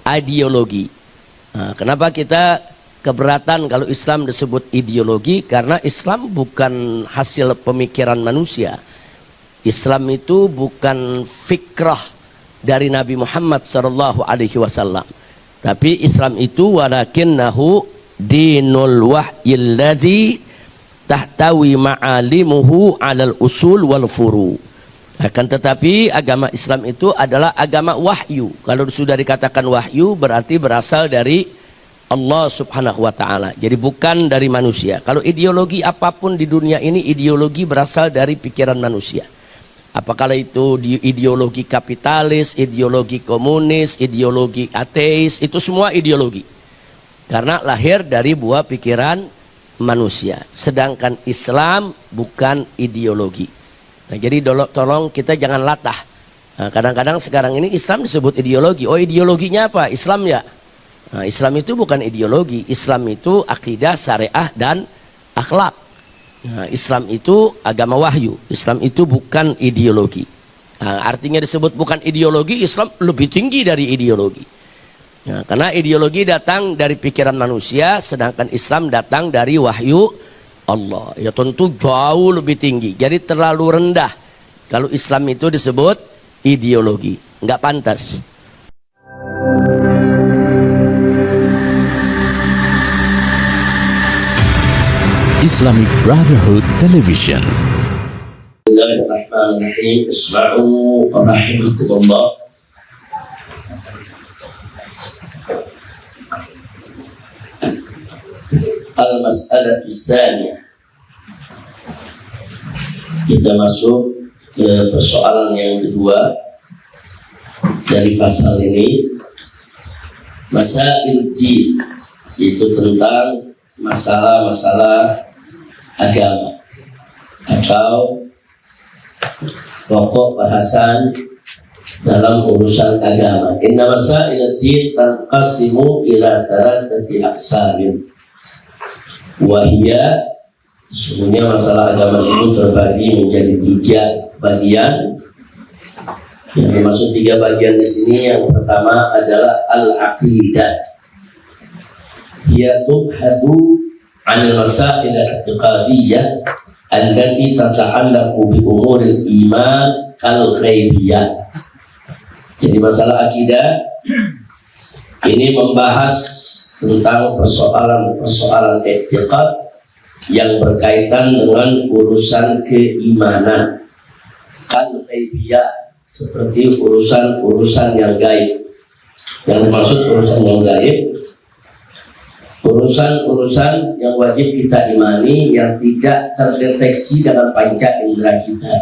ideologi. Nah, kenapa kita keberatan kalau Islam disebut ideologi? Karena Islam bukan hasil pemikiran manusia. Islam itu bukan fikrah dari Nabi Muhammad SAW. Tapi Islam itu walakinnahu dinul wahyil ladzi tahtawi ma'alimuhu 'alal usul wal furu'. Akan tetapi agama Islam itu adalah agama wahyu. Kalau sudah dikatakan wahyu berarti berasal dari Allah Subhanahu wa taala. Jadi bukan dari manusia. Kalau ideologi apapun di dunia ini, ideologi berasal dari pikiran manusia. Apakah itu ideologi kapitalis, ideologi komunis, ideologi ateis, itu semua ideologi. Karena lahir dari buah pikiran manusia. Sedangkan Islam bukan ideologi. Nah, jadi tolong kita jangan latah. Nah, kadang-kadang sekarang ini Islam disebut ideologi. Oh, ideologinya apa? Islam ya. Nah, Islam itu bukan ideologi. Islam itu akidah, syariah, dan akhlak. Nah, Islam itu agama wahyu. Islam itu bukan ideologi. Nah, artinya disebut bukan ideologi, Islam lebih tinggi dari ideologi. Nah, karena ideologi datang dari pikiran manusia, sedangkan Islam datang dari wahyu Allah. Ya tentu jauh lebih tinggi. Jadi terlalu rendah kalau Islam itu disebut ideologi. Nggak pantas. Islamic Brotherhood Television. Bismillahirrahmanirrahim. Isma'u rahimakumullah. Al-mas'alatu tsaniyah. Kita masuk ke persoalan yang kedua dari pasal ini. Masail din, itu tentang masalah-masalah agama atau pokok bahasan dalam urusan agama. Inna masail din tanqasimu ila thalathati aqsamin. Wahia, sesungguhnya masalah agama itu terbagi menjadi 3 bagian. Yang dimaksud 3 bagian di sini, yang pertama adalah al-aqidah. Ia tubhadu 'anil masail al-i'tiqadiyyah allati tata'allaqu bi umuril iman kal ghaibiyah. Jadi masalah akidah ini membahas tentang persoalan i'tiqad yang berkaitan dengan urusan keimanan kal ghaibiyah, seperti urusan yang gaib. Yang dimaksud urusan yang gaib, urusan yang wajib kita imani yang tidak terdeteksi dengan panca indera kita,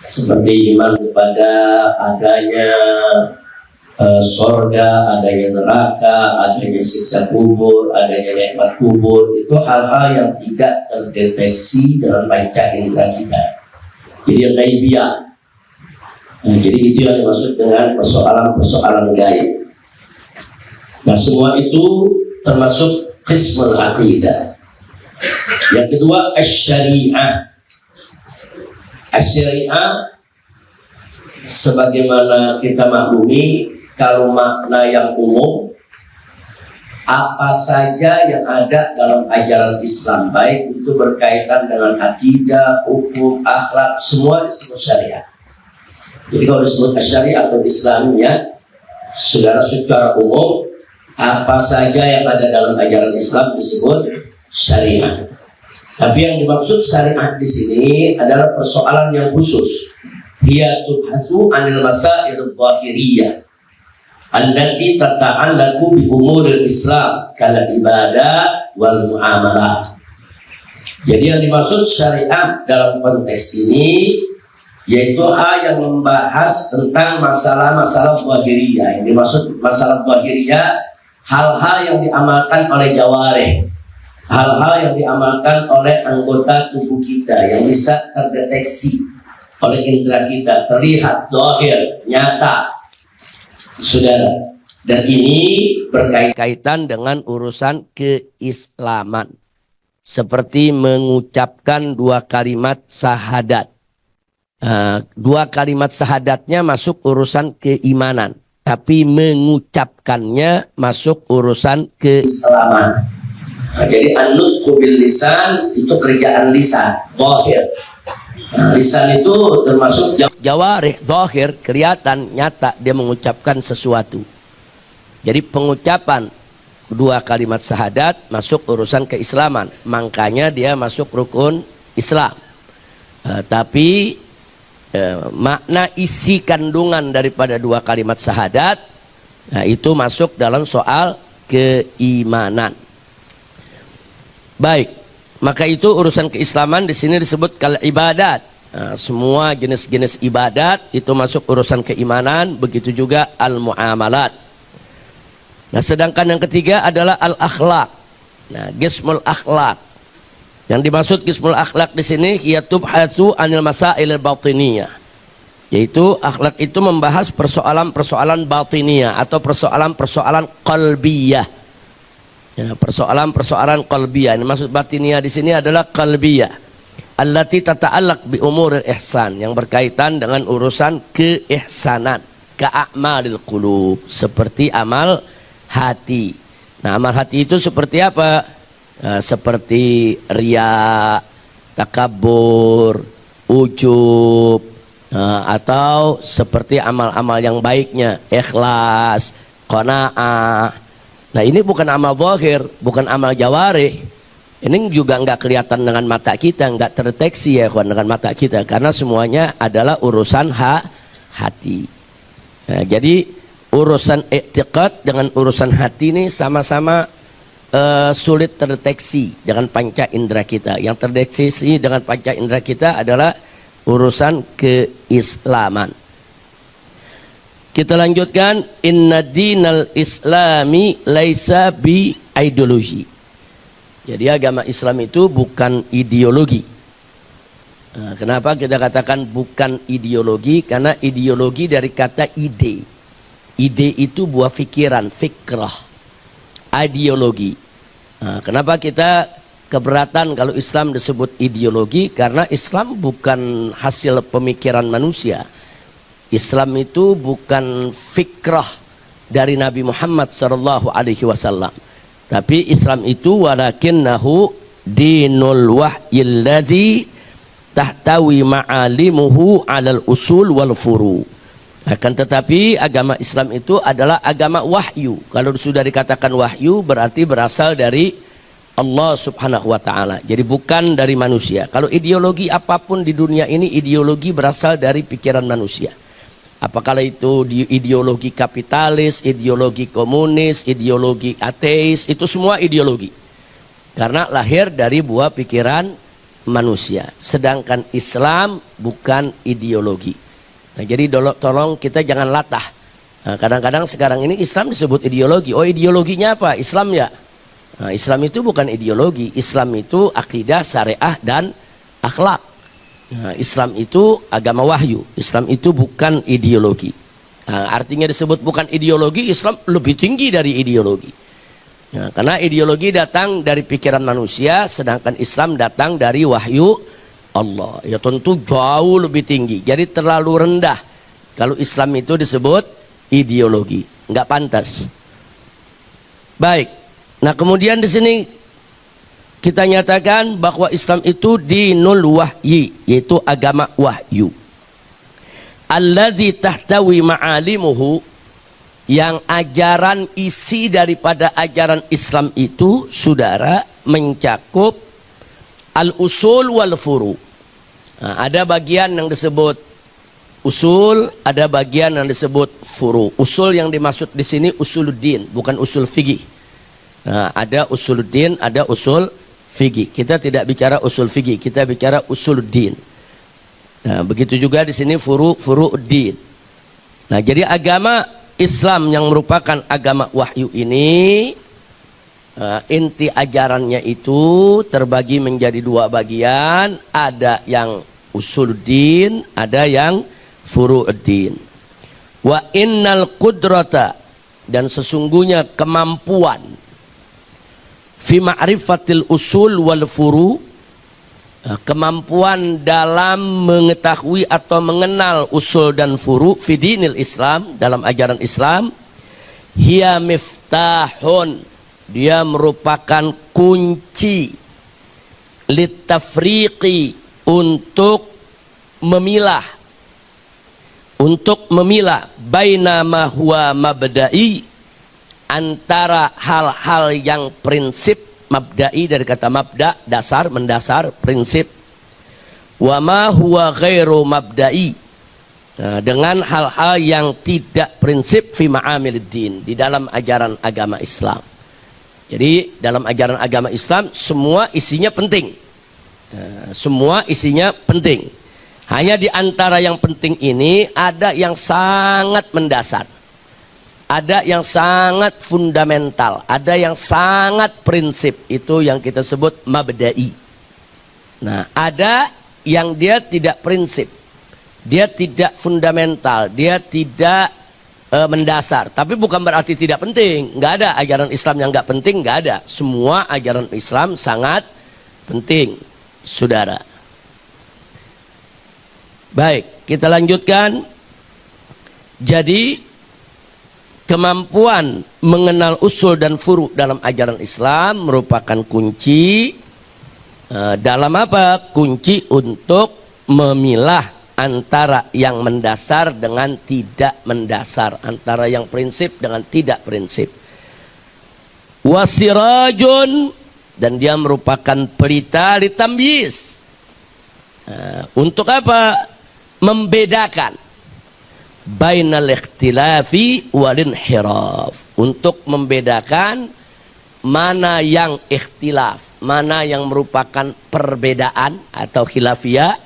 seperti iman kepada adanya sorga, adanya neraka, adanya siksa kubur, adanya nikmat kubur. Itu hal-hal yang tidak terdeteksi dengan panca indera kita, jadi yang gaibiyah. Nah, jadi itu yang dimaksud dengan persoalan gaib. Nah, semua itu termasuk qismul aqidah. Yang kedua, asy-syari'ah. Asy-syari'ah, sebagaimana kita maklumi, kalau makna yang umum, apa saja yang ada dalam ajaran Islam, baik itu berkaitan dengan akidah, hukum, akhlak, semua disebut syariah. Jadi kalau disebut syariah atau Islamiyah, saudara, secara umum apa saja yang ada dalam ajaran Islam disebut syariah. Tapi yang dimaksud syariah di sini adalah persoalan yang khusus. Dia tubhasu 'anil masail adh-dhahiriyah allati tata'allaqu bi umuril Islam kal ibadah wal muamalah. Jadi yang dimaksud syariah dalam konteks ini yaitu yang membahas tentang masalah-masalah dhahiriyah. Yang dimaksud masalah dhahiriyah, hal-hal yang diamalkan oleh jawarih, hal-hal yang diamalkan oleh anggota tubuh kita yang bisa terdeteksi oleh indera kita, terlihat, zahir, nyata, saudara. Dan ini berkaitan dengan urusan keislaman, seperti mengucapkan 2 kalimat syahadat. 2 kalimat syahadatnya masuk urusan keimanan. tapi mengucapkannya masuk urusan Keislaman. Nah, jadi an-nutqu bil lisan itu kerjaan lisan, zahir. Nah, lisan itu termasuk jawarih, zahir, kelihatan, nyata dia mengucapkan sesuatu. Jadi pengucapan dua kalimat syahadat masuk urusan keislaman, makanya dia masuk rukun Islam. Tapi makna isi kandungan daripada dua kalimat syahadat, nah, itu masuk dalam soal keimanan. Baik, maka itu urusan keislaman di sini disebut kal ibadat. Nah, semua jenis-jenis ibadat itu masuk urusan keimanan, begitu juga al muamalat. Nah, sedangkan yang ketiga adalah al akhlak. Nah, qismul akhlak. Yang dimaksud qismul akhlak di sini yatubhatsu anil masail batiniyah. Yaitu akhlak itu membahas persoalan-persoalan batiniyah atau persoalan-persoalan qalbiyah. Ya, persoalan-persoalan qalbiyah. Ini maksud batiniyah di sini adalah qalbiyah. Allati tata'allaq bi umuril ihsan, yang berkaitan dengan urusan keihsanan, ka'amalil qulub, seperti amal hati. Nah, amal hati itu seperti apa? Seperti riya, takabur, ujub, atau seperti amal-amal yang baiknya ikhlas, qanaah. Nah, ini bukan amal zahir, bukan amal jawarih. Ini juga nggak kelihatan dengan mata kita, nggak terdeteksi ya kawan dengan mata kita, karena semuanya adalah urusan hati. Nah, jadi urusan i'tiqad dengan urusan hati ini sama-sama sulit terdeteksi dengan panca indera kita. Yang terdeteksi dengan panca indera kita adalah urusan keislaman. Kita lanjutkan, inna dinal islami laisa bi ideologi. Jadi agama Islam itu bukan ideologi. Nah, kenapa kita katakan bukan ideologi? Karena ideologi dari kata ide. Ide itu buah pikiran, fikrah. Ideologi. Nah, kenapa kita keberatan kalau Islam disebut ideologi? Karena Islam bukan hasil pemikiran manusia. Islam itu bukan fikrah dari Nabi Muhammad SAW. Tapi Islam itu walakinnahu dinul wahyil ladzi tahtawi ma'alimuhu 'alal usul wal furu'. Akan tetapi agama Islam itu adalah agama wahyu. Kalau sudah dikatakan wahyu berarti berasal dari Allah Subhanahu wa taala. Jadi bukan dari manusia. Kalau ideologi apapun di dunia ini, ideologi berasal dari pikiran manusia. Apakah itu ideologi kapitalis, ideologi komunis, ideologi ateis, itu semua ideologi. Karena lahir dari buah pikiran manusia. Sedangkan Islam bukan ideologi. Nah, jadi tolong kita jangan latah. Nah, kadang-kadang sekarang ini Islam disebut ideologi. Oh, ideologinya apa? Islam ya. Nah, Islam itu bukan ideologi. Islam itu akidah, syariah, dan akhlak. Nah, Islam itu agama wahyu. Islam itu bukan ideologi. Nah, artinya disebut bukan ideologi, Islam lebih tinggi dari ideologi. Nah, karena ideologi datang dari pikiran manusia, sedangkan Islam datang dari wahyu Allah. Ya tentu jauh lebih tinggi. Jadi terlalu rendah kalau Islam itu disebut ideologi. Nggak pantas. Baik. Nah, kemudian di sini kita nyatakan bahwa Islam itu dinul wahyi, yaitu agama wahyu. Alladzi tahtawi ma'alimuhu, yang ajaran isi daripada ajaran Islam itu, saudara, mencakup al-usul wal furu'. Nah, ada bagian yang disebut usul, ada bagian yang disebut furu'. Usul yang dimaksud di sini usuluddin, bukan usul fikih. Nah, ada usuluddin, ada usul fikih. Kita tidak bicara usul fikih, kita bicara usuluddin. Nah, begitu juga di sini furu'uddin. Nah, jadi agama Islam yang merupakan agama wahyu ini, inti ajarannya itu terbagi menjadi dua bagian. Ada yang usuluddin, ada yang furu'uddin. Wa innal qudrata, dan sesungguhnya kemampuan fi ma'rifatil usul wal furu', kemampuan dalam mengetahui atau mengenal usul dan furu fi dinil Islam, dalam ajaran Islam, hiya miftahun, dia merupakan kunci litafriqi, untuk memilah baina ma huwa mabda'i, antara hal-hal yang prinsip, mabda'i dari kata mabda, dasar, mendasar, prinsip, wa ma huwa ghairu mabda'i, dengan hal-hal yang tidak prinsip fi ma'amiliddin, di dalam ajaran agama Islam. Jadi dalam ajaran agama Islam semua isinya penting, semua isinya penting. Hanya di antara yang penting ini ada yang sangat mendasar, ada yang sangat fundamental, ada yang sangat prinsip, itu yang kita sebut mabda'i. Nah, ada yang dia tidak prinsip, dia tidak fundamental, dia tidak mendasar, tapi bukan berarti tidak penting. Nggak ada ajaran Islam yang nggak penting, nggak ada. Semua ajaran Islam sangat penting, saudara. Baik, kita lanjutkan. Jadi kemampuan mengenal usul dan furu dalam ajaran Islam merupakan kunci dalam apa? Kunci untuk memilah antara yang mendasar dengan tidak mendasar, antara yang prinsip dengan tidak prinsip. Wasirajun, dan dia merupakan pelita litamyiz, untuk apa? Membedakan bainal ikhtilafi wal inhiraf, untuk membedakan mana yang ikhtilaf, mana yang merupakan perbedaan atau khilafiyah,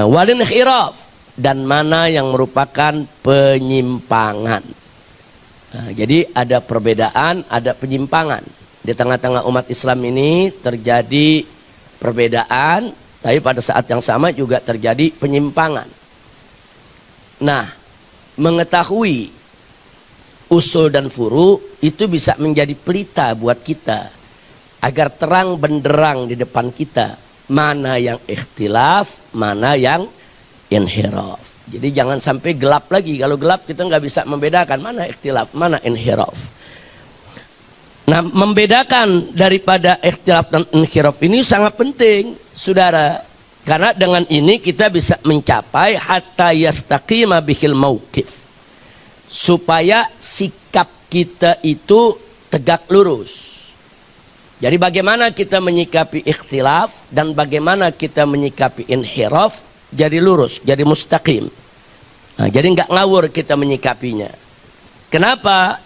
wal inhiraf, dan mana yang merupakan penyimpangan. Jadi ada perbedaan, ada penyimpangan. Di tengah-tengah umat Islam ini terjadi perbedaan, tapi pada saat yang sama juga terjadi penyimpangan. Nah, mengetahui usul dan furu itu bisa menjadi pelita buat kita, agar terang benderang di depan kita mana yang ikhtilaf, mana yang inhiraf. Jadi jangan sampai gelap lagi. Kalau gelap kita nggak bisa membedakan mana ikhtilaf, mana inhiraf. Nah, membedakan daripada ikhtilaf dan inhiraf ini sangat penting, saudara. Karena dengan ini kita bisa mencapai hatta yastaqima bihil mauqif, supaya sikap kita itu tegak lurus. Jadi bagaimana kita menyikapi ikhtilaf dan bagaimana kita menyikapi inhiraf, jadi lurus, jadi mustaqim. Nah, jadi nggak ngawur kita menyikapinya. Kenapa?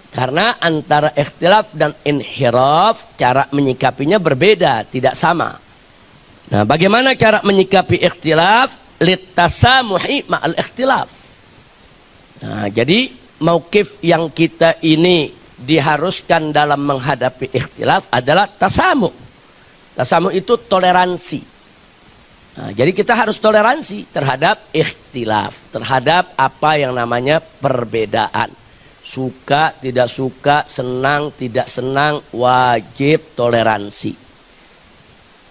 Karena antara ikhtilaf dan inhiraf cara menyikapinya berbeda, tidak sama. Nah, bagaimana cara menyikapi ikhtilaf? Litasamuhi ma'al ikhtilaf. Nah, jadi mauqif yang kita ini diharuskan dalam menghadapi ikhtilaf adalah tasamu. Tasamu itu toleransi. Nah, jadi kita harus toleransi terhadap ikhtilaf, terhadap apa yang namanya perbedaan. Suka, tidak suka, senang, tidak senang, wajib toleransi.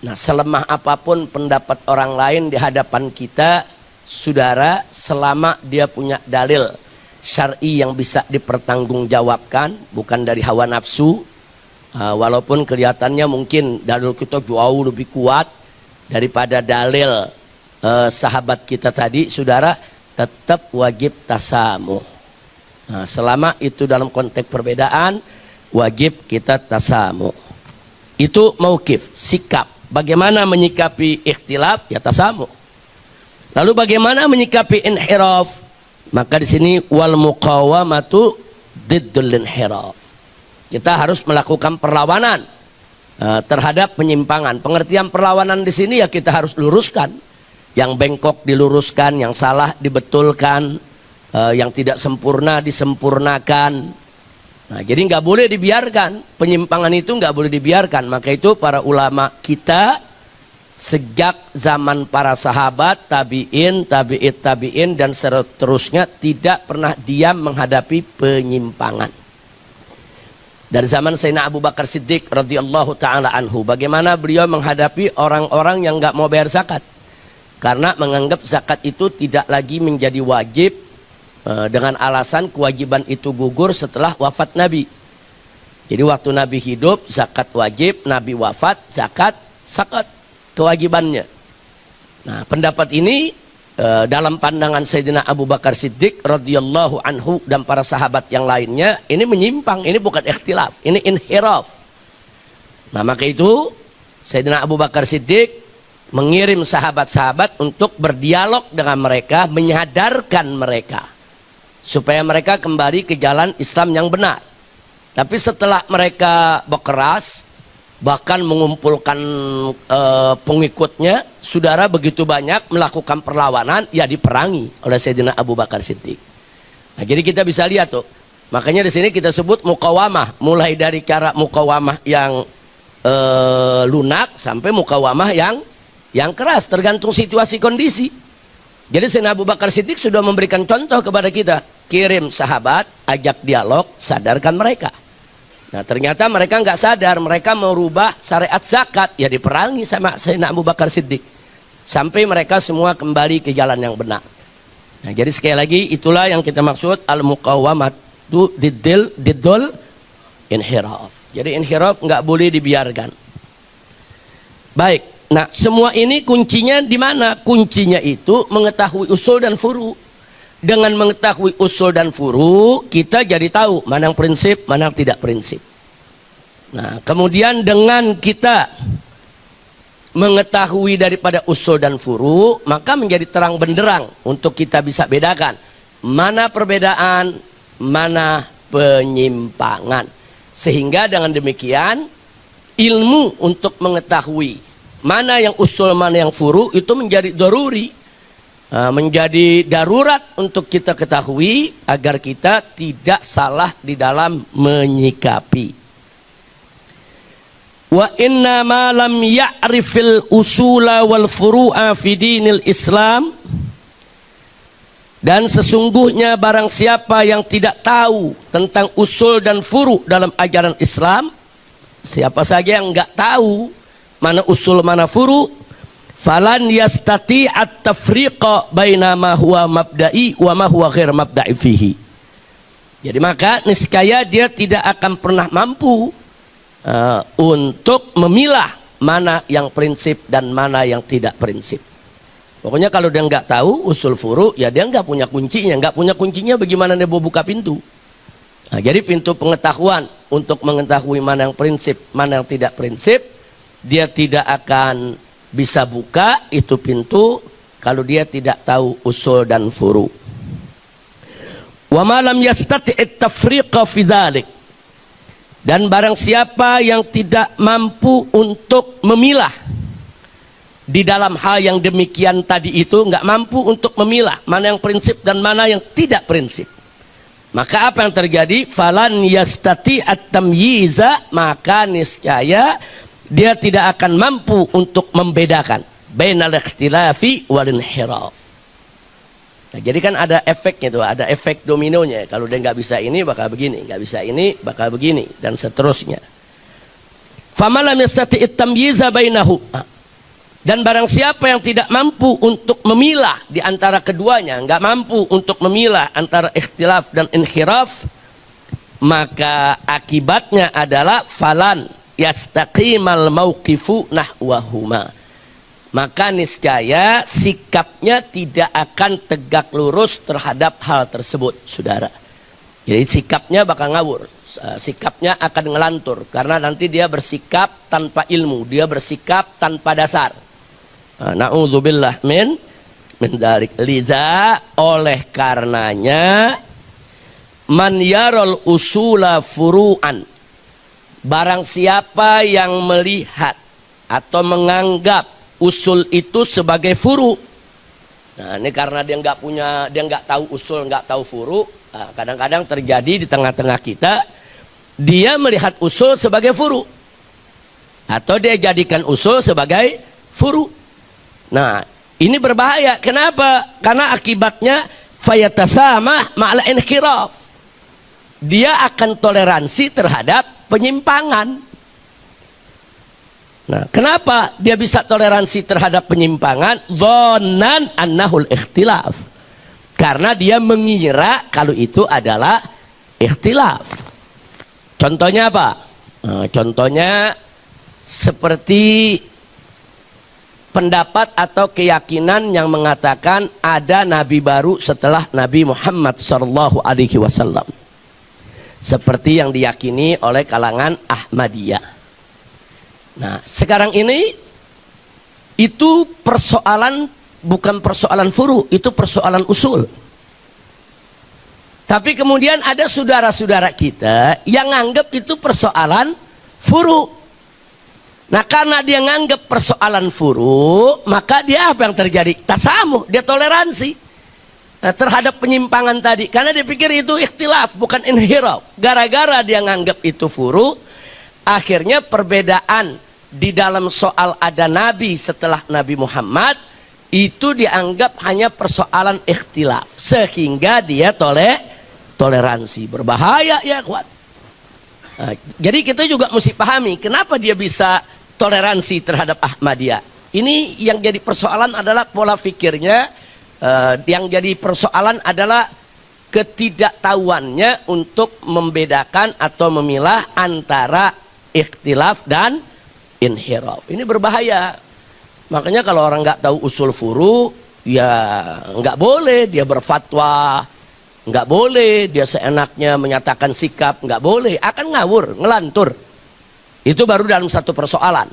Nah, selemah apapun pendapat orang lain di hadapan kita, saudara, selama dia punya dalil syar'i yang bisa dipertanggungjawabkan, bukan dari hawa nafsu, walaupun kelihatannya mungkin dalil kita jauh lebih kuat daripada dalil sahabat kita tadi, saudara, tetap wajib tasamuh. Nah, selama itu dalam konteks perbedaan, wajib kita tasamuh. Itu mauqif, sikap. Bagaimana menyikapi ikhtilaf? Ya tasamuh. Lalu bagaimana menyikapi inhiraf? Maka di sini wal muqawamatu diddul inhiraf. Kita harus melakukan perlawanan terhadap penyimpangan. Pengertian perlawanan di sini ya kita harus luruskan. Yang bengkok diluruskan, yang salah dibetulkan, yang tidak sempurna disempurnakan. Nah, jadi nggak boleh dibiarkan, penyimpangan itu nggak boleh dibiarkan. Maka itu para ulama kita sejak zaman para sahabat, tabi'in, tabi'it tabi'in dan seterusnya tidak pernah diam menghadapi penyimpangan. Dari zaman Sayyidina Abu Bakar Siddiq radhiyallahu taala anhu, bagaimana beliau menghadapi orang-orang yang nggak mau bayar zakat karena menganggap zakat itu tidak lagi menjadi wajib, dengan alasan kewajiban itu gugur setelah wafat Nabi. Jadi waktu Nabi hidup zakat wajib, Nabi wafat zakat kewajibannya. Nah, pendapat ini dalam pandangan Sayyidina Abu Bakar Siddiq radhiyallahu anhu dan para sahabat yang lainnya, ini menyimpang, ini bukan ikhtilaf, ini inhiraf. Nah, maka itu Sayyidina Abu Bakar Siddiq mengirim sahabat-sahabat untuk berdialog dengan mereka, menyadarkan mereka supaya mereka kembali ke jalan Islam yang benar. Tapi setelah mereka berkeras, bahkan mengumpulkan pengikutnya, saudara, begitu banyak melakukan perlawanan, ya diperangi oleh Sayyidina Abu Bakar Siddiq. Nah, jadi kita bisa lihat tuh, makanya di sini kita sebut mukawamah, mulai dari cara mukawamah yang lunak sampai mukawamah yang keras, tergantung situasi kondisi. Jadi Sayyidina Abu Bakar Siddiq sudah memberikan contoh kepada kita, kirim sahabat, ajak dialog, sadarkan mereka. Nah, ternyata mereka nggak sadar, mereka merubah syariat zakat, ya diperangi sama Sayyidina Abu Bakar Siddiq sampai mereka semua kembali ke jalan yang benar. Nah, jadi sekali lagi itulah yang kita maksud al-muqawamah itu diddul inhiraf. Jadi inhiraf nggak boleh dibiarkan. Baik, nah semua ini kuncinya di mana? Kuncinya itu mengetahui usul dan furu. Dengan mengetahui usul dan furu, kita jadi tahu mana yang prinsip, mana yang tidak prinsip. Nah, kemudian dengan kita mengetahui daripada usul dan furu, maka menjadi terang benderang untuk kita bisa bedakan mana perbedaan, mana penyimpangan. Sehingga dengan demikian, ilmu untuk mengetahui mana yang usul, mana yang furu itu menjadi daruri. Menjadi darurat untuk kita ketahui agar kita tidak salah di dalam menyikapi. Wa inna ma lam ya'rifil usula wal furu'a fi dinil Islam, dan sesungguhnya barang siapa yang tidak tahu tentang usul dan furu dalam ajaran Islam, siapa saja yang enggak tahu mana usul mana furu, falan yastati at-tafriqa baina ma huwa mabda'i wa ma huwa ghair mabda'i fihi. Jadi maka niscaya dia tidak akan pernah mampu untuk memilah mana yang prinsip dan mana yang tidak prinsip. Pokoknya kalau dia nggak tahu usul furu, ya dia nggak punya kuncinya. Nggak punya kuncinya, bagaimana dia mau buka pintu? Nah, jadi pintu pengetahuan untuk mengetahui mana yang prinsip, mana yang tidak prinsip, dia tidak akan bisa buka itu pintu kalau dia tidak tahu usul dan furu. Wa ma lam yastati' tafriqa fi dzalik, dan barang siapa yang tidak mampu untuk memilah di dalam hal yang demikian tadi itu, nggak mampu untuk memilah mana yang prinsip dan mana yang tidak prinsip, maka apa yang terjadi? Falan yastati at-tamyiza, maka niscaya dia tidak akan mampu untuk membedakan bainal ikhtilafi wal inhiraf. Nah, jadi kan ada efeknya tuh, ada efek dominonya. Kalau dia nggak bisa ini bakal begini, nggak bisa ini bakal begini, dan seterusnya. Famalam yastati'it tamyiza bainahu. Dan barang siapa yang tidak mampu untuk memilah di antara keduanya, nggak mampu untuk memilah antara ikhtilaf dan inhiraf, maka akibatnya adalah falan yastaqimal mauqifu nahwahuma, maka niscaya sikapnya tidak akan tegak lurus terhadap hal tersebut, saudara. Jadi sikapnya bakal ngawur, sikapnya akan ngelantur, karena nanti dia bersikap tanpa ilmu, dia bersikap tanpa dasar. Na'udzubillah min dzalik. Lidza, oleh karenanya, man yarol usula furu'an, barang siapa yang melihat atau menganggap usul itu sebagai furu. Nah, ini karena dia nggak tahu usul, nggak tahu furu. Kadang-kadang terjadi di tengah-tengah kita, dia melihat usul sebagai furu, atau dia jadikan usul sebagai furu. Nah, ini berbahaya. Kenapa? Karena akibatnya fayatasamah ma'al inhiraf. Dia akan toleransi terhadap penyimpangan. Nah, kenapa dia bisa toleransi terhadap penyimpangan? Dhannan annahul ikhtilaf. Karena dia mengira kalau itu adalah ikhtilaf. Contohnya apa? Nah, contohnya seperti pendapat atau keyakinan yang mengatakan ada nabi baru setelah Nabi Muhammad SAW. Seperti yang diyakini oleh kalangan Ahmadiyah. Nah, sekarang ini itu persoalan bukan persoalan furu, itu persoalan usul. Tapi kemudian ada saudara-saudara kita yang anggap itu persoalan furu. Nah, karena dia nganggap persoalan furu, maka dia apa yang terjadi? Tasamuh, dia toleransi terhadap penyimpangan tadi. Karena dia pikir itu ikhtilaf, bukan inhiraf. Gara-gara dia nganggap itu furu, akhirnya perbedaan di dalam soal ada nabi setelah Nabi Muhammad itu dianggap hanya persoalan ikhtilaf, sehingga dia toleransi. Berbahaya ya kawan. Nah, jadi kita juga mesti pahami kenapa dia bisa toleransi terhadap Ahmadiyah. Ini yang jadi persoalan adalah pola pikirnya, yang jadi persoalan adalah ketidaktahuannya untuk membedakan atau memilah antara ikhtilaf dan inhiraf. Ini berbahaya. Makanya kalau orang nggak tahu usul furu, ya nggak boleh dia berfatwa, nggak boleh dia seenaknya menyatakan sikap, nggak boleh, akan ngawur, ngelantur. Itu baru dalam satu persoalan.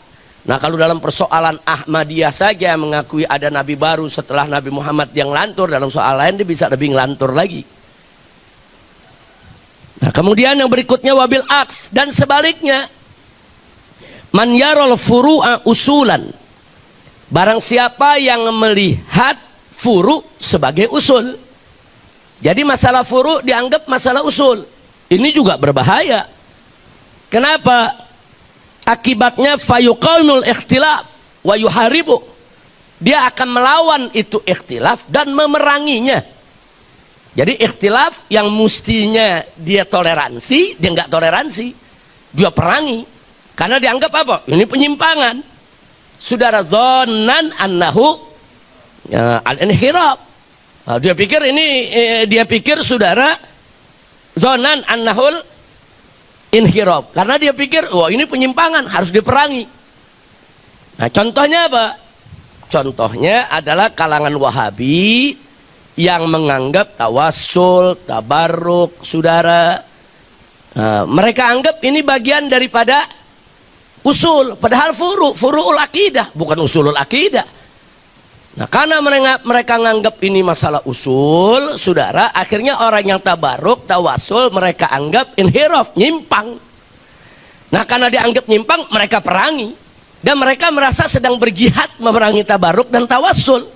Nah, kalau dalam persoalan Ahmadiyah saja mengakui ada nabi baru setelah Nabi Muhammad yang ngelantur, dalam soal lain dia bisa lebih ngelantur lagi. Nah, kemudian yang berikutnya wabil aks, dan sebaliknya man yarol furu'a usulan, barang siapa yang melihat furu sebagai usul. Jadi masalah furu dianggap masalah usul. Ini juga berbahaya. Kenapa? Akibatnya fayuqawnul ikhtilaf wa yuharibu. Dia akan melawan itu ikhtilaf dan memeranginya. Jadi ikhtilaf yang mestinya dia toleransi, dia nggak toleransi, dia perangi. Karena dianggap apa? Ini penyimpangan. Saudara, dhannan annahu al-inhiraf. Nah, dia pikir saudara dhannan annahul inhiraf. Karena dia pikir, wah ini penyimpangan, harus diperangi. Nah, contohnya apa? Contohnya adalah kalangan Wahabi yang menganggap tawassul, tabarruk, saudara. Nah, mereka anggap ini bagian daripada usul, padahal furu'ul akidah, bukan usulul akidah. Nah, karena mereka menganggap ini masalah usul, saudara, akhirnya orang yang tabaruk, tawasul, mereka anggap inhiraf, nyimpang. Nah, karena dianggap nyimpang, mereka perangi. Dan mereka merasa sedang berjihad memerangi tabaruk dan tawasul.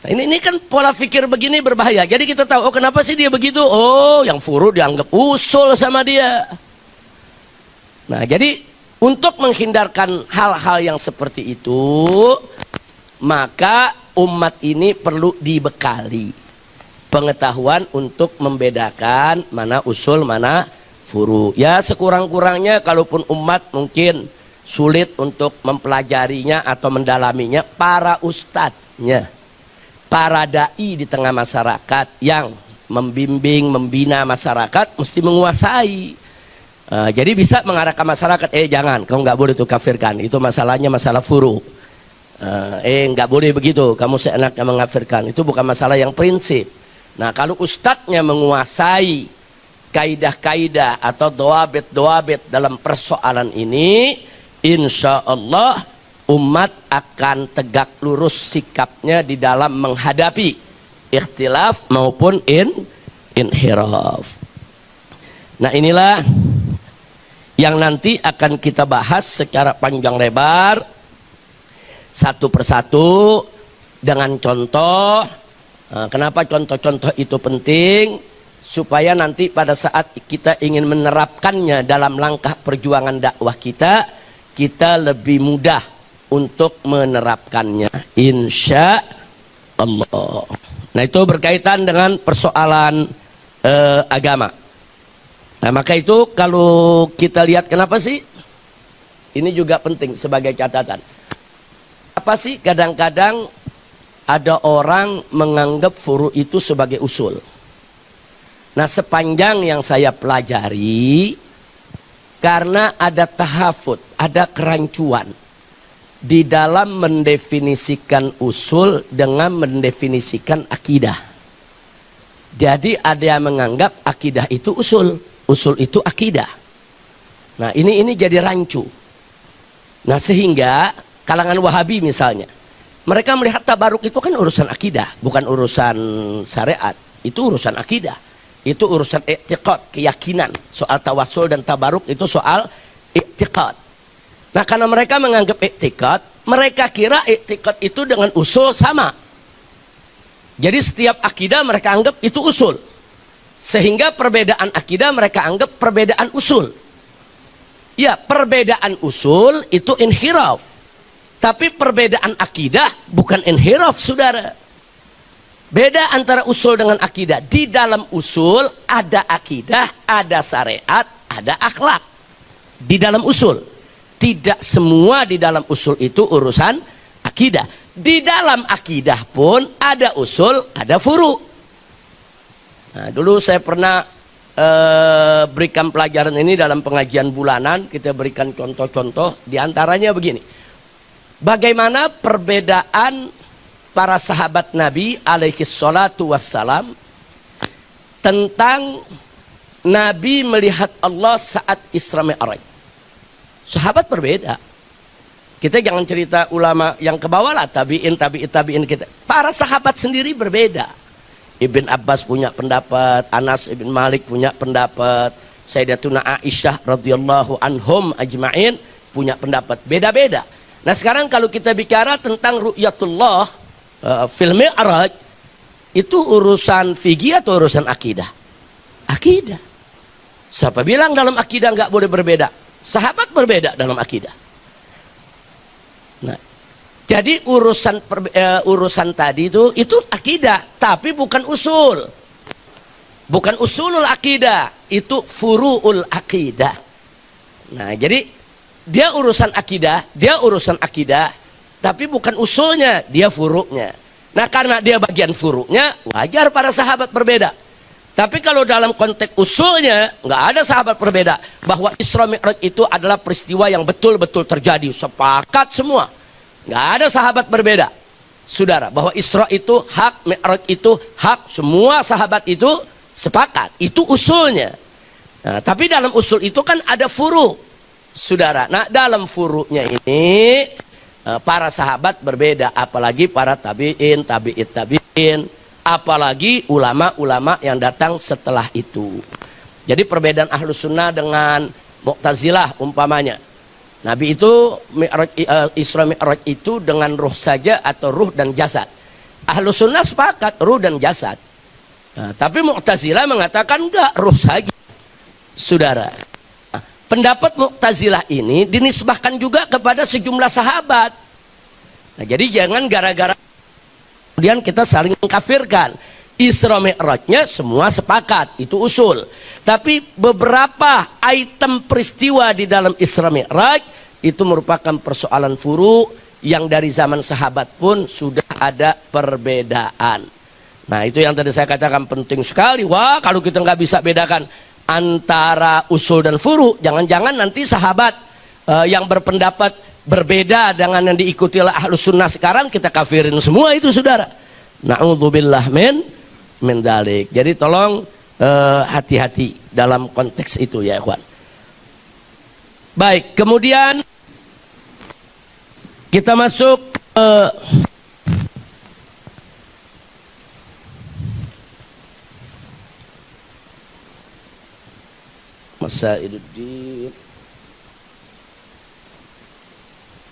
Nah, ini kan pola pikir begini berbahaya. Jadi kita tahu, oh kenapa sih dia begitu? Oh, yang furu dianggap usul sama dia. Nah, jadi untuk menghindarkan hal-hal yang seperti itu, maka umat ini perlu dibekali pengetahuan untuk membedakan mana usul, mana furu. Ya, sekurang-kurangnya kalaupun umat mungkin sulit untuk mempelajarinya atau mendalaminya, para ustadznya, para dai di tengah masyarakat yang membimbing, membina masyarakat mesti menguasai. Jadi bisa mengarahkan masyarakat, jangan, kamu nggak boleh tuh kafirkan, itu masalahnya masalah furu. Nggak boleh begitu, kamu seenaknya mengkafirkan, itu bukan masalah yang prinsip. Nah, kalau ustadznya menguasai kaidah-kaidah atau doabit-doabit dalam persoalan ini, insya Allah umat akan tegak lurus sikapnya di dalam menghadapi ikhtilaf maupun inhiraf. Nah, inilah yang nanti akan kita bahas secara panjang lebar, satu persatu dengan contoh. Kenapa contoh-contoh itu penting? Supaya nanti pada saat kita ingin menerapkannya dalam langkah perjuangan dakwah kita, kita lebih mudah untuk menerapkannya, insya Allah. Nah, itu berkaitan dengan persoalan agama. Nah, maka itu kalau kita lihat kenapa sih? Ini juga penting sebagai catatan. Apa sih kadang-kadang ada orang menganggap furu itu sebagai usul. Nah, sepanjang yang saya pelajari, karena ada tahafut, ada kerancuan di dalam mendefinisikan usul dengan mendefinisikan akidah. Jadi ada yang menganggap akidah itu usul, usul itu akidah. Nah, ini jadi rancu. Nah, sehingga kalangan Wahabi misalnya, mereka melihat tabaruk itu kan urusan akidah, bukan urusan syariat. Itu urusan akidah. Itu urusan i'tiqad, keyakinan. Soal tawasul dan tabaruk itu soal i'tiqad. Nah, karena mereka menganggap i'tiqad, mereka kira i'tiqad itu dengan usul sama. Jadi setiap akidah mereka anggap itu usul. Sehingga perbedaan akidah mereka anggap perbedaan usul. Ya, perbedaan usul itu inhiraf. Tapi perbedaan akidah bukan inhiraf, saudara. Beda antara usul dengan akidah. Di dalam usul ada akidah, ada syariat, ada akhlak. Di dalam usul. Tidak semua di dalam usul itu urusan akidah. Di dalam akidah pun ada usul, ada furu. Nah, dulu saya pernah berikan pelajaran ini dalam pengajian bulanan. Kita berikan contoh-contoh. Di antaranya begini. Bagaimana perbedaan para sahabat Nabi alaihi salatu wassalam tentang Nabi melihat Allah saat Isra Mi'raj. Sahabat berbeda. Kita jangan cerita ulama yang ke bawah lah, tabi'in kita. Para sahabat sendiri berbeda. Ibn Abbas punya pendapat, Anas ibn Malik punya pendapat, Sayyidatuna Aisyah radhiyallahu anhum ajma'in punya pendapat. Beda-beda. Nah, sekarang kalau kita bicara tentang ru'yatullah fil Mi'raj, itu urusan fikih atau urusan akidah? Akidah. Siapa bilang dalam akidah nggak boleh berbeda? Sahabat berbeda dalam akidah. Nah, jadi urusan tadi itu akidah, tapi bukan usul. Bukan usulul akidah, itu furu'ul akidah. Nah, jadi dia urusan akidah, tapi bukan usulnya, dia furu'nya. Nah, karena dia bagian furu'nya, wajar para sahabat berbeda. Tapi kalau dalam konteks usulnya, nggak ada sahabat berbeda. Bahwa Isra Mi'raj itu adalah peristiwa yang betul-betul terjadi. Sepakat semua. Nggak ada sahabat berbeda. Saudara, bahwa Isra itu hak, Mi'raj itu hak. Semua sahabat itu sepakat. Itu usulnya. Nah, tapi dalam usul itu kan ada furu. Saudara, nah dalam furu'nya ini para sahabat berbeda. Apalagi para tabi'in, apalagi ulama-ulama yang datang setelah itu. Jadi perbedaan Ahlus Sunnah dengan Mu'tazilah umpamanya. Nabi itu Isra Mi'raj itu dengan ruh saja atau ruh dan jasad. Ahlus Sunnah sepakat ruh dan jasad. Nah, tapi Mu'tazilah mengatakan enggak, ruh saja. Saudara, pendapat Mu'tazilah ini dinisbahkan juga kepada sejumlah sahabat. Nah, jadi jangan gara-gara kemudian kita saling mengkafirkan. Isra Mi'rajnya semua sepakat, itu usul. Tapi beberapa item peristiwa di dalam Isra Mi'raj itu merupakan persoalan furu yang dari zaman sahabat pun sudah ada perbedaan. Nah, itu yang tadi saya katakan penting sekali. Wah, kalau kita nggak bisa bedakan antara usul dan furu, jangan-jangan nanti sahabat yang berpendapat berbeda dengan yang diikuti oleh Ahlus Sunnah sekarang kita kafirin semua itu, saudara. Na'udzubillah min dalik. Jadi tolong hati-hati dalam konteks itu ya, ikhwan. Baik, kemudian kita masuk Masailuddin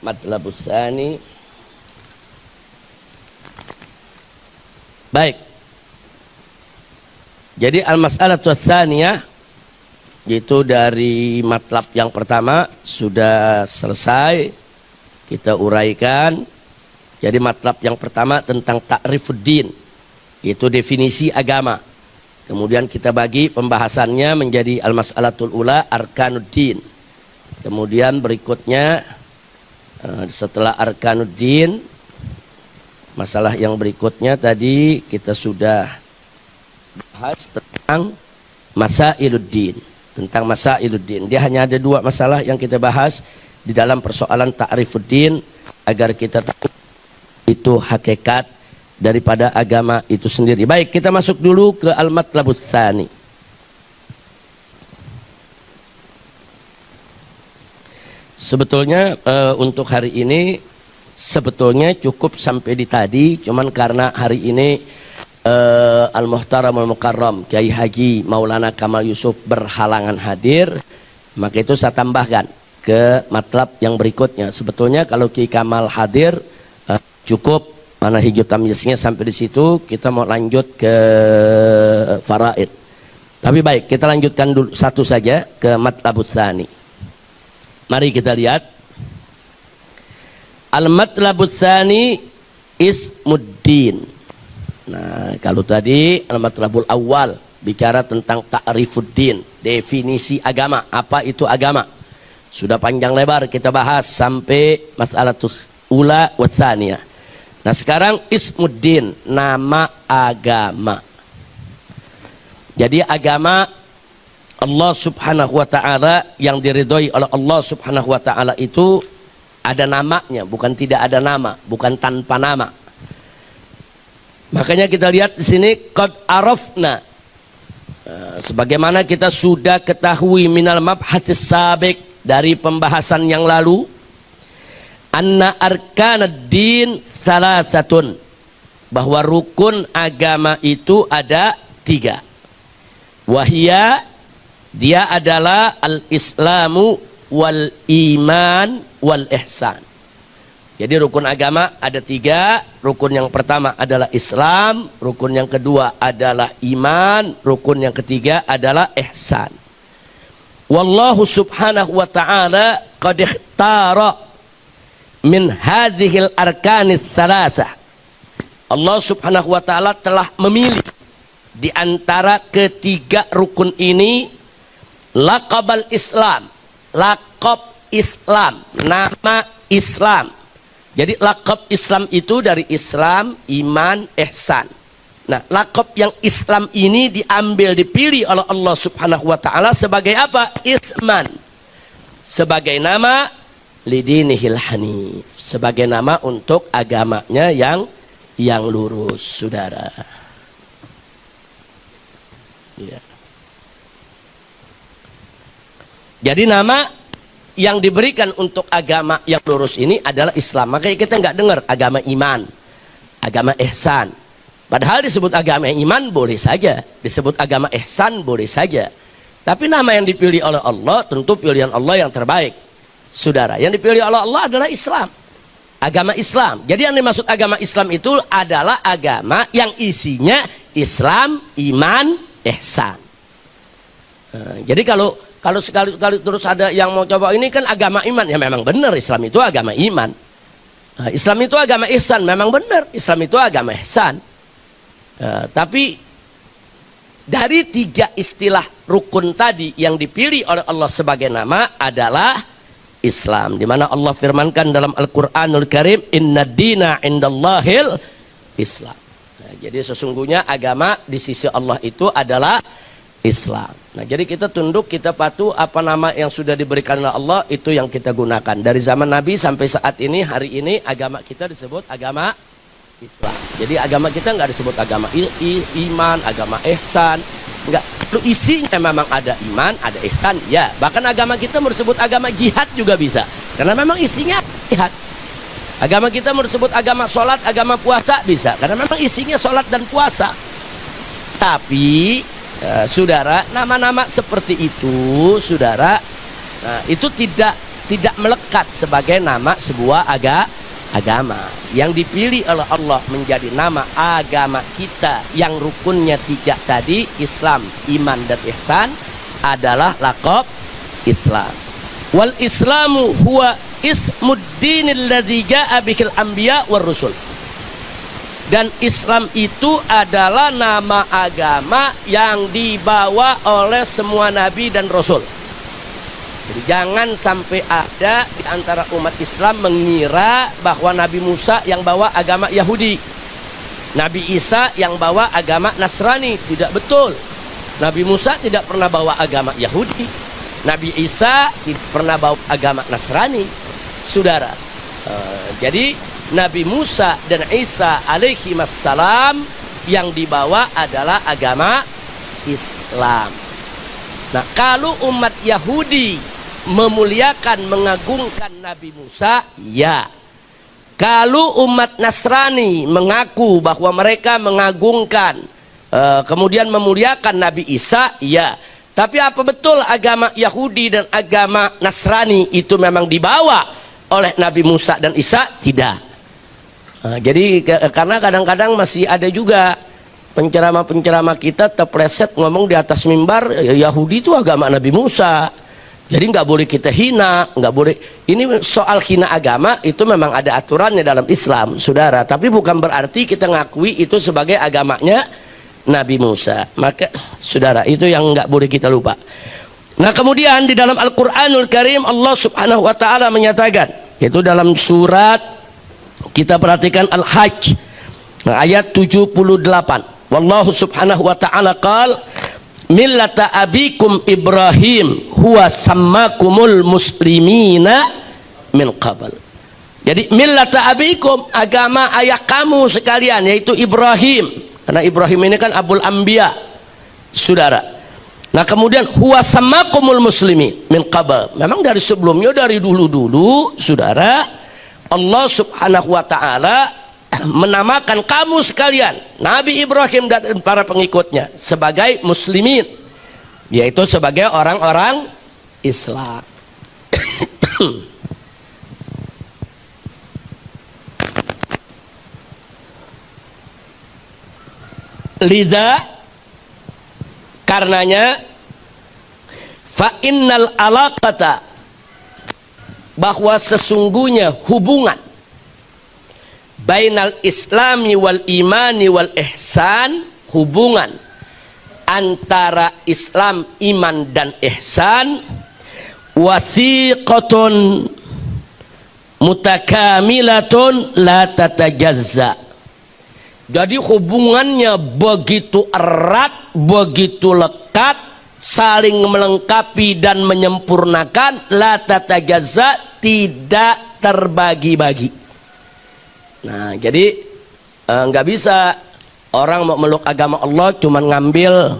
Matlabus Tsani. Baik. Jadi al-mas'alatu tsaniyah itu dari matlab yang pertama sudah selesai kita uraikan. Jadi matlab yang pertama tentang ta'rifuddin, itu definisi agama. Kemudian kita bagi pembahasannya menjadi al-mas'alatul ula arkanuddin. Kemudian berikutnya setelah arkanuddin, masalah yang berikutnya tadi kita sudah bahas tentang masailuddin. Tentang masailuddin. Dia hanya ada 2 masalah yang kita bahas di dalam persoalan ta'rifuddin agar kita tahu itu hakikat daripada agama itu sendiri. Baik, kita masuk dulu ke al-matlabus tsani. Sebetulnya untuk hari ini sebetulnya cukup sampai di tadi, cuman karena hari ini Al-Muhtaram Al-Mukarram Kiai Haji Maulana Kamal Yusuf berhalangan hadir, maka itu saya tambahkan ke matlab yang berikutnya. Sebetulnya kalau Kiai Kamal hadir cukup, mana hijau tamyiznya sampai di situ, kita mau lanjut ke faraid. Tapi baik, kita lanjutkan dulu satu saja ke matlabus tsani. Mari kita lihat. Al-matlabus tsani ismuddin. Nah, kalau tadi al-matlabul awal bicara tentang ta'rifuddin, definisi agama, apa itu agama. Sudah panjang lebar kita bahas sampai mas'alatus ula wa tsaniyah. Nah, sekarang ismuddin, nama agama. Jadi agama Allah Subhanahu wa taala yang diridhoi oleh Allah Subhanahu wa taala itu ada namanya, bukan tidak ada nama, bukan tanpa nama. Makanya kita lihat di sini qad arafna. Sebagaimana kita sudah ketahui minal mabhatis sabiq, dari pembahasan yang lalu, anna arkanuddin salasatun, bahwa rukun agama itu ada 3. Wahia, dia adalah al-islamu wal iman wal ihsan. Jadi rukun agama ada 3. Rukun yang pertama adalah Islam, rukun yang kedua adalah iman, rukun yang ketiga adalah ihsan. Wallahu subhanahu wa ta'ala qad ikhtara min hadhil arkanis salasah. Allah Subhanahu wa taala telah memilih di antara ketiga rukun ini laqabal Islam, laqab Islam, nama Islam. Jadi laqab Islam itu dari Islam, iman, ihsan. Nah, laqab yang Islam ini dipilih oleh Allah Subhanahu wa taala sebagai apa? Isman. Sebagai nama lidinihil hanif, sebagai nama untuk agamanya yang lurus, saudara. Ya. Jadi nama yang diberikan untuk agama yang lurus ini adalah Islam. Makanya kita nggak dengar agama iman, agama ihsan. Padahal disebut agama iman boleh saja, disebut agama ihsan boleh saja. Tapi nama yang dipilih oleh Allah tentu pilihan Allah yang terbaik. Saudara, yang dipilih oleh Allah adalah Islam. Agama Islam. Jadi yang dimaksud agama Islam itu adalah agama yang isinya Islam, iman, ihsan. Jadi kalau sekali terus ada yang mau coba ini kan agama iman, ya memang benar Islam itu agama iman. Islam itu agama ihsan, memang benar Islam itu agama ihsan. Tapi dari 3 istilah rukun tadi yang dipilih oleh Allah sebagai nama adalah Islam, di mana Allah firmankan dalam Al-Qur'anul Karim, inna dina indallahil Islam. Nah, jadi sesungguhnya agama di sisi Allah itu adalah Islam. Nah, jadi kita tunduk, kita patuh apa nama yang sudah diberikan oleh Allah itu yang kita gunakan. Dari zaman Nabi sampai saat ini, hari ini agama kita disebut agama Islam. Jadi agama kita nggak disebut agama iman, agama ihsan, enggak. Lu isinya memang ada iman, ada ihsan, ya. Bahkan agama kita mau disebut agama jihad juga bisa, karena memang isinya jihad. Agama kita mau disebut agama sholat, agama puasa bisa, karena memang isinya sholat dan puasa. Tapi saudara, nama-nama seperti itu, saudara, itu tidak melekat sebagai nama sebuah agama. Yang dipilih oleh Allah menjadi nama agama kita yang rukunnya 3 tadi, Islam, iman, dan ihsan, adalah laqab Islam. Wal Islamu huwa ismuddinil ladzi jaa bihil anbiya war rusul. Dan Islam itu adalah nama agama yang dibawa oleh semua nabi dan rasul. Jadi jangan sampai ada di antara umat Islam mengira bahwa Nabi Musa yang bawa agama Yahudi, Nabi Isa yang bawa agama Nasrani. Tidak betul. Nabi Musa tidak pernah bawa agama Yahudi, Nabi Isa tidak pernah bawa agama Nasrani, saudara. Jadi Nabi Musa dan Isa alaihi wassalam yang dibawa adalah agama Islam. Nah, kalau umat Yahudi memuliakan, mengagungkan Nabi Musa, ya. Kalau umat Nasrani mengaku bahwa mereka mengagungkan, kemudian memuliakan Nabi Isa, ya. Tapi apa betul agama Yahudi dan agama Nasrani itu memang dibawa oleh Nabi Musa dan Isa? Tidak. Jadi karena kadang-kadang masih ada juga penceramah-penceramah kita terpleset ngomong di atas mimbar, Yahudi itu agama Nabi Musa. Jadi nggak boleh kita hina, nggak boleh. Ini soal hina agama itu memang ada aturannya dalam Islam, saudara. Tapi bukan berarti kita ngakui itu sebagai agamanya Nabi Musa. Maka, saudara, itu yang nggak boleh kita lupa. Nah, kemudian di dalam Al-Quranul Karim Allah Subhanahu Wa Taala menyatakan, yaitu dalam surat, kita perhatikan Al-Hajj, ayat 78. Wallahu Subhanahu Wa Taala qala, millata abikum Ibrahim huwa sammakumul muslimina min qabl. Jadi millata abikum, agama ayah kamu sekalian, yaitu Ibrahim. Karena Ibrahim ini kan abul anbiya, saudara. Nah, kemudian huwa sammakumul muslimin min qabl. Memang dari sebelumnya, dari dulu-dulu, saudara, Allah Subhanahu wa taala menamakan kamu sekalian, Nabi Ibrahim dan para pengikutnya, sebagai muslimin, yaitu sebagai orang-orang Islam. Liza, karenanya, fa innal alaqata, bahwa sesungguhnya hubungan bainal islami wal imani wal ihsan, hubungan antara Islam, iman dan ihsan, wathiqatun mutakamilatun la tatajazza. Jadi hubungannya begitu erat, begitu lekat, saling melengkapi dan menyempurnakan, la tatajazza, tidak terbagi-bagi. Nah, jadi nggak bisa orang mau meluk agama Allah cuma ngambil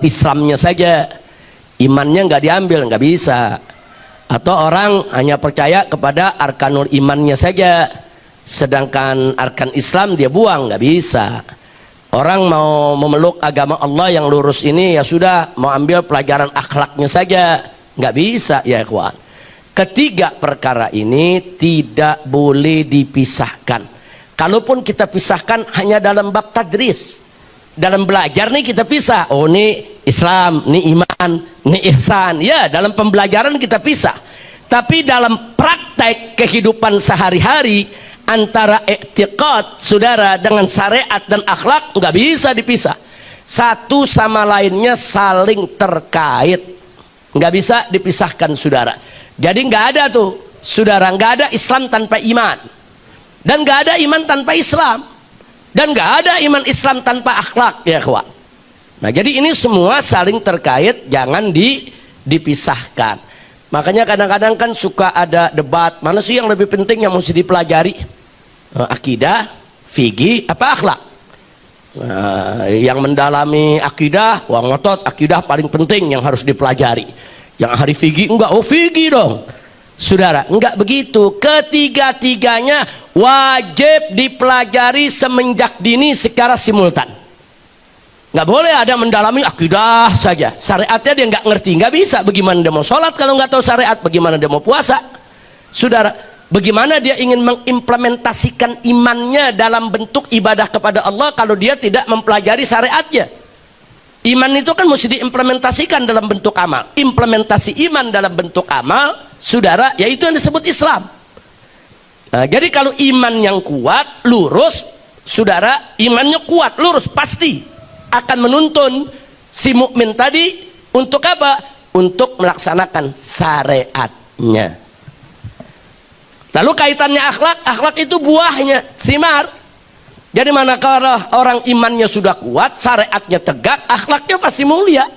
Islamnya saja, imannya nggak diambil, nggak bisa. Atau orang hanya percaya kepada arkanul imannya saja, sedangkan arkan Islam dia buang, nggak bisa. Orang mau memeluk agama Allah yang lurus ini, ya sudah, mau ambil pelajaran akhlaknya saja, nggak bisa, ya ikhwan. Ketiga perkara ini tidak boleh dipisahkan. Kalaupun kita pisahkan hanya dalam bab tadris, dalam belajar nih kita pisah. Oh, ini Islam, ini iman, ini ihsan. Ya, dalam pembelajaran kita pisah. Tapi dalam praktek kehidupan sehari-hari antara i'tiqad, saudara, dengan syariat dan akhlak nggak bisa dipisah. Satu sama lainnya saling terkait, nggak bisa dipisahkan, saudara. Jadi nggak ada tuh, saudara, nggak ada Islam tanpa iman, dan nggak ada iman tanpa Islam, dan nggak ada iman Islam tanpa akhlak, ya kawan. Nah, jadi ini semua saling terkait, jangan dipisahkan. Makanya kadang-kadang kan suka ada debat, mana sih yang lebih penting yang mesti dipelajari? Akidah, fikih, apa akhlak? Yang mendalami akidah, wah ngotot akidah paling penting yang harus dipelajari. Yang hari fikih enggak, oh fikih dong, saudara. Enggak begitu, ketiga-tiganya wajib dipelajari semenjak dini secara simultan. Nggak boleh ada mendalami akidah saja, syariatnya dia nggak ngerti, nggak bisa. Bagaimana dia mau sholat kalau nggak tahu syariat? Bagaimana dia mau puasa, saudara? Bagaimana dia ingin mengimplementasikan imannya dalam bentuk ibadah kepada Allah kalau dia tidak mempelajari syariatnya? Iman itu kan mesti diimplementasikan dalam bentuk amal. Implementasi iman dalam bentuk amal, saudara, yaitu yang disebut Islam. Nah, jadi kalau iman yang kuat, lurus, saudara, imannya kuat, lurus, pasti akan menuntun si mukmin tadi untuk apa? Untuk melaksanakan syariatnya. Lalu kaitannya akhlak, akhlak itu buahnya, thimar. Jadi manakala orang imannya sudah kuat, syariatnya tegak, akhlaknya pasti mulia.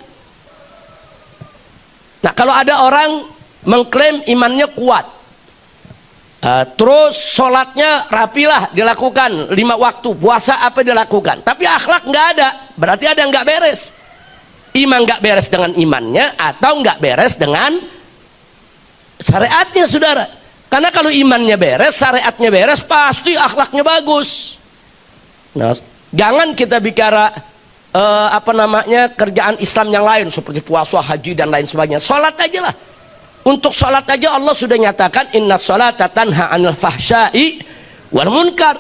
Nah, kalau ada orang mengklaim imannya kuat, terus sholatnya rapilah dilakukan 5 waktu, puasa apa dilakukan, tapi akhlak nggak ada, berarti ada yang nggak beres. Iman nggak beres dengan imannya, atau nggak beres dengan syariatnya, saudara. Karena kalau imannya beres, syariatnya beres, pasti akhlaknya bagus. Nah, jangan kita bicara kerjaan Islam yang lain seperti puasa, haji dan lain sebagainya. Salat aja lah. Untuk salat aja Allah sudah nyatakan inna sholata tanha 'anil fahsya'i wal munkar.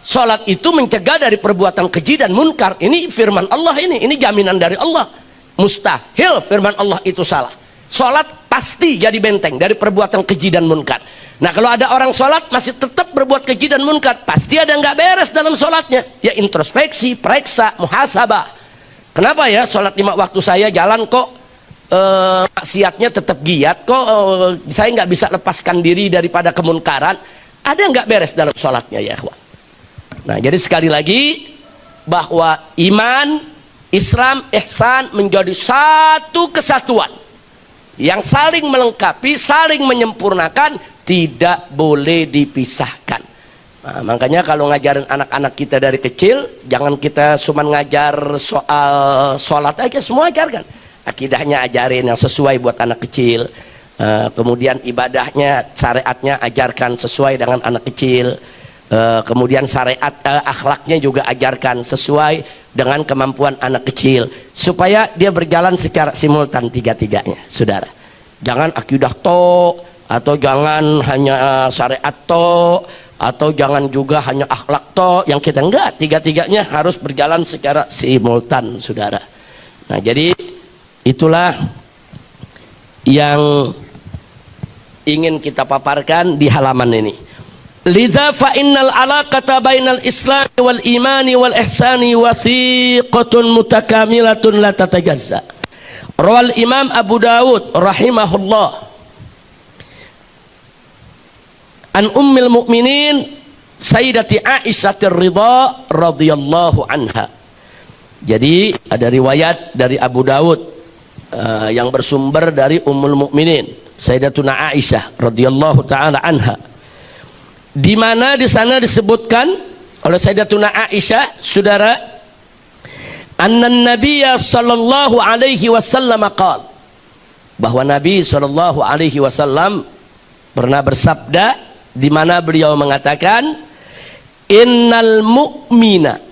Salat itu mencegah dari perbuatan keji dan munkar. Ini firman Allah, ini jaminan dari Allah. Mustahil firman Allah itu salah. Salat pasti jadi benteng dari perbuatan keji dan munkar. Nah, kalau ada orang salat masih tetap berbuat keji dan munkar, pasti ada nggak beres dalam salatnya. Ya introspeksi, periksa, muhasabah. Kenapa ya salat 5 waktu saya jalan kok maksiatnya tetap giat, kok saya nggak bisa lepaskan diri daripada kemunkaran? Ada nggak beres dalam salatnya ya, ikhwan? Nah, jadi sekali lagi bahwa iman, Islam, ihsan menjadi satu kesatuan yang saling melengkapi, saling menyempurnakan, tidak boleh dipisahkan. Nah, makanya kalau ngajarin anak-anak kita dari kecil, jangan kita cuma ngajar soal sholat aja, semua ajarkan. Akidahnya ajarin yang sesuai buat anak kecil, kemudian ibadahnya, syariatnya ajarkan sesuai dengan anak kecil, kemudian syariat, akhlaknya juga ajarkan sesuai dengan kemampuan anak kecil, supaya dia berjalan secara simultan tiga-tiganya, saudara. Jangan akidah to, atau jangan hanya syariat to, atau jangan juga hanya akhlak to, yang kita enggak, tiga-tiganya harus berjalan secara simultan, saudara. Nah, jadi itulah yang ingin kita paparkan di halaman ini. Lidza fa innal alaqata bainal islam wal imani wal ihsani wathiqatun mutakamilatun la tatajazza. Rawal Imam Abu Dawud rahimahullah an ummil mukminin Sayyidati Aisyah Ridha radhiyallahu anha. Jadi ada riwayat dari Abu Dawud yang bersumber dari Ummul Mukminin Sayyidatuna Aisyah radhiyallahu taala anha, di mana di sana disebutkan oleh Sayyidatuna Aisyah, saudara, anna nabiyya sallallahu alaihi wasallam qala, bahwa Nabi sallallahu alaihi wasallam pernah bersabda, di mana beliau mengatakan, innal mu'mina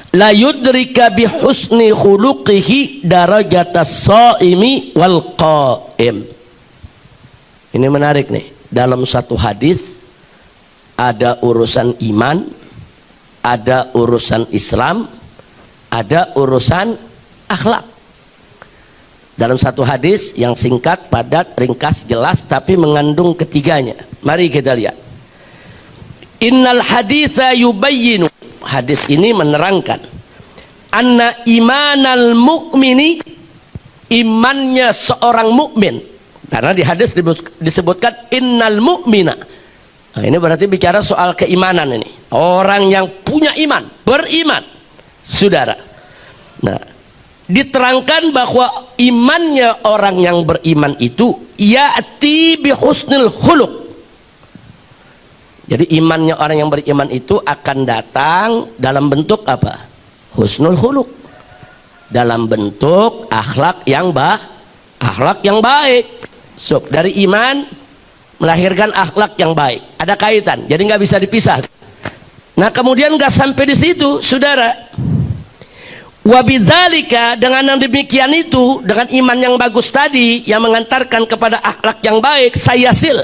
la yudrika bi husni khuluqihi darajatas shaimi wal qaim. Ini menarik nih. Dalam satu hadis ada urusan iman, ada urusan Islam, ada urusan akhlak. Dalam satu hadis yang singkat, padat, ringkas, jelas, tapi mengandung ketiganya. Mari kita lihat. Innal haditha yubayyinu, hadis ini menerangkan, anna imanal mu'mini, imannya seorang mukmin. Karena di hadis disebutkan innal mu'mina. Nah, ini berarti bicara soal keimanan ini. Orang yang punya iman, beriman, saudara. Nah, diterangkan bahwa imannya orang yang beriman itu ya'ti bi husnil khuluq. Jadi imannya orang yang beriman itu akan datang dalam bentuk apa? Husnul khuluq. Dalam bentuk akhlak yang baik. So, dari iman melahirkan akhlak yang baik. Ada kaitan, jadi nggak bisa dipisah. Nah, kemudian nggak sampai di situ, saudara. Wabidzalika, dengan yang demikian itu, dengan iman yang bagus tadi yang mengantarkan kepada akhlak yang baik, sayasil,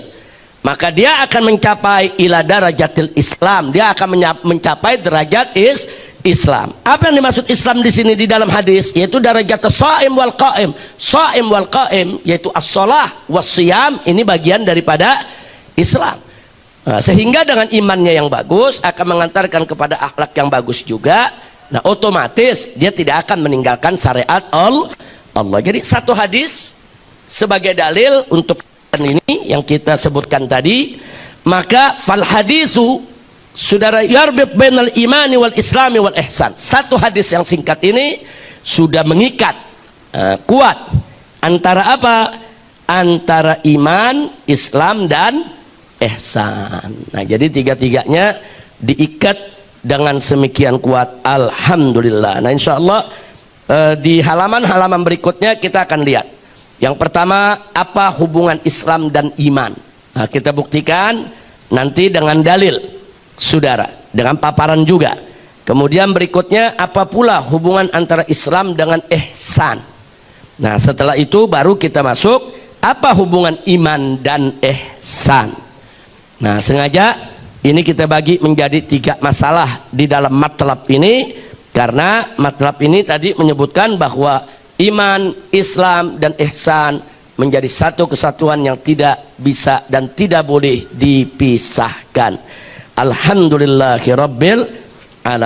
maka dia akan mencapai ila darajatil Islam. Dia akan mencapai derajat Islam. Apa yang dimaksud Islam di sini di dalam hadis? Yaitu derajat shaim wal qaim. Shaim wal qaim yaitu as-shalah was-shiyam, ini bagian daripada Islam. Nah, sehingga dengan imannya yang bagus akan mengantarkan kepada akhlak yang bagus juga. Nah, otomatis dia tidak akan meninggalkan syariat Allah. Jadi satu hadis sebagai dalil untuk ini yang kita sebutkan tadi, maka fal hadisu saudara yarbit bainal imani wal islami wal ihsan. Satu hadis yang singkat ini sudah mengikat kuat antara apa? Antara iman, Islam dan ihsan. Nah, jadi tiga-tiganya diikat dengan semikian kuat. Alhamdulillah. Nah, insya Allah di halaman-halaman berikutnya kita akan lihat. Yang pertama, apa hubungan Islam dan iman? Nah, kita buktikan nanti dengan dalil, saudara, dengan paparan juga. Kemudian berikutnya, apa pula hubungan antara Islam dengan ihsan? Nah, setelah itu baru kita masuk apa hubungan iman dan ihsan. Nah, sengaja ini kita bagi menjadi 3 masalah di dalam matlab ini, karena matlab ini tadi menyebutkan bahwa iman, Islam, dan ihsan menjadi satu kesatuan yang tidak bisa dan tidak boleh dipisahkan. Alhamdulillahirabbil alamin.